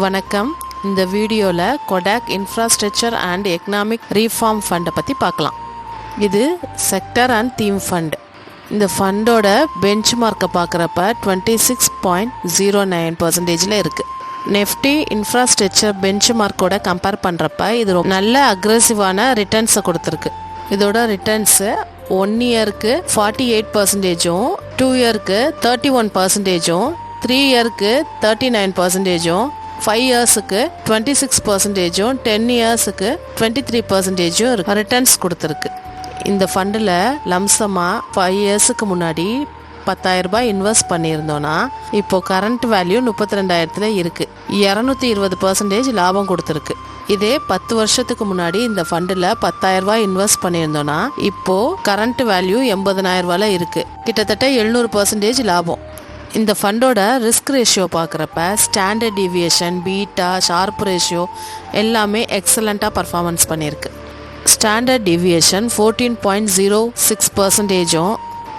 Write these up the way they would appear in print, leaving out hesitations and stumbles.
வணக்கம். இந்த வீடியோவில் Kotak infrastructure and economic reform ஃபண்டை பற்றி பார்க்கலாம். இது செக்டர் அண்ட் தீம் ஃபண்ட். இந்த ஃபண்டோட பெஞ்ச் மார்க்கை பார்க்குறப்ப 26.09% இருக்குது. நெஃப்டி இன்ஃப்ராஸ்ட்ரக்சர் பெஞ்ச் மார்க்கோட கம்பேர் பண்ணுறப்ப இது நல்ல அக்ரெசிவான ரிட்டர்ன்ஸை கொடுத்துருக்கு. இதோட ரிட்டர்ன்ஸு 1 இயருக்கு 48%, 2 இயருக்கு 31%, 3 இயருக்கு 39%, 5 இயர்ஸுக்கு 26%, 10 இயர்ஸுக்கு 23% ரிட்டர்ன்ஸ் கொடுத்துருக்கு. இந்த ஃபண்டில் லம்சமாக 5 இயர்ஸுக்கு முன்னாடி 10,000 ரூபாய் இன்வெஸ்ட் பண்ணியிருந்தோன்னா இப்போது கரண்ட் வேல்யூ 32,000 இருக்குது. 220% லாபம் கொடுத்துருக்கு. இதே 10 வருஷத்துக்கு முன்னாடி இந்த ஃபண்டில் 10,000 ரூபாய் இன்வெஸ்ட் பண்ணியிருந்தோன்னா இப்போது கரண்ட் வேல்யூ 80,000 ரூபாயில் இருக்குது. கிட்டத்தட்ட 700% லாபம். இந்த ஃபண்டோட ரிஸ்க் ரேஷியோ பார்க்குறப்ப standard deviation, beta, sharp ratio எல்லாமே எக்ஸலண்ட்டாக பர்ஃபார்மன்ஸ் பண்ணியிருக்கு. Standard deviation 14.06%,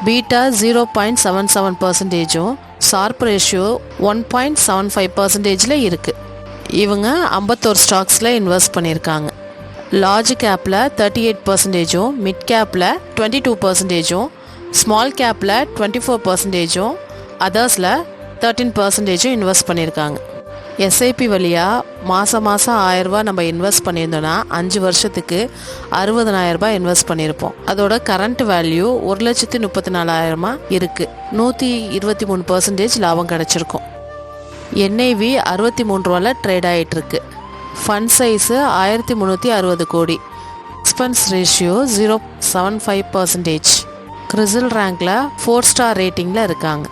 beta 0.77%, sharp ratio 1.75% இருக்குது. இவங்க 51 ஸ்டாக்ஸில் இன்வெஸ்ட் பண்ணியிருக்காங்க. லார்ஜ் கேப்பில் 38%, மிட் கேப்பில் 22%, ஸ்மால் கேப்பில் 24%, அதர்ஸில் 13% இன்வெஸ்ட் பண்ணியிருக்காங்க. எஸ்ஐபி வழியாக மாதம் 1000 ரூபாய் நம்ம இன்வெஸ்ட் பண்ணியிருந்தோன்னா 5 வருஷத்துக்கு 60,000 ரூபாய் இன்வெஸ்ட் பண்ணியிருப்போம். அதோட கரண்ட் வேல்யூ 1,34,000 இருக்குது. 123% லாபம் கிடச்சிருக்கும். என்ஐவி 63 ரூபாயில் ட்ரேட் ஆகிட்டுருக்கு. ஃபண்ட் சைஸு 1360 கோடி. Expense ratio 0.75%. கிறிசில் ரேங்கில் 4 ஸ்டார் ரேட்டிங்கில் இருக்காங்க.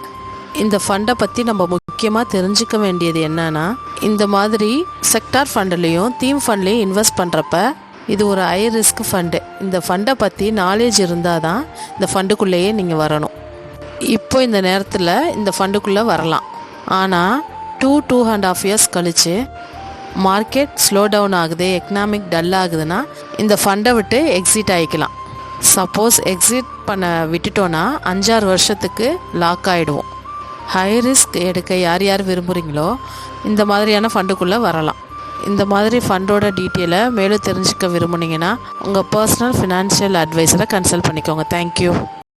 இந்த ஃபண்டை பற்றி நம்ம முக்கியமாக தெரிஞ்சுக்க வேண்டியது என்னன்னா, இந்த மாதிரி செக்டார் ஃபண்ட்லேயும் தீம் ஃபண்ட்லேயும் இன்வெஸ்ட் பண்ணுறப்ப இது ஒரு ஹை ரிஸ்க் ஃபண்டு. இந்த ஃபண்டை பற்றி நாலேஜ் இருந்தால் தான் இந்த ஃபண்டுக்குள்ளேயே நீங்கள் வரணும். இப்போ இந்த நேரத்தில் இந்த ஃபண்டுக்குள்ளே வரலாம். ஆனால் 2.5 இயர்ஸ் கழித்து மார்க்கெட் ஸ்லோ டவுன் ஆகுது, எக்கனாமிக் டல் ஆகுதுன்னா இந்த ஃபண்டை விட்டு எக்ஸிட் ஆகிக்கலாம். சப்போஸ் எக்ஸிட் பண்ண விட்டுட்டோன்னா 5-6 வருஷத்துக்கு லாக் ஆகிடுவோம். ஹை ரிஸ்க் எடுக்க யார் யார் விரும்புகிறீங்களோ இந்த மாதிரியான ஃபண்டுக்குள்ளே வரலாம். இந்த மாதிரி ஃபண்டோட டீட்டெயிலை மேலும் தெரிஞ்சுக்க விரும்புனீங்கன்னா உங்கள் பர்சனல் ஃபினான்ஷியல் அட்வைஸரை கன்சல்ட் பண்ணிக்கோங்க. தேங்க்யூ.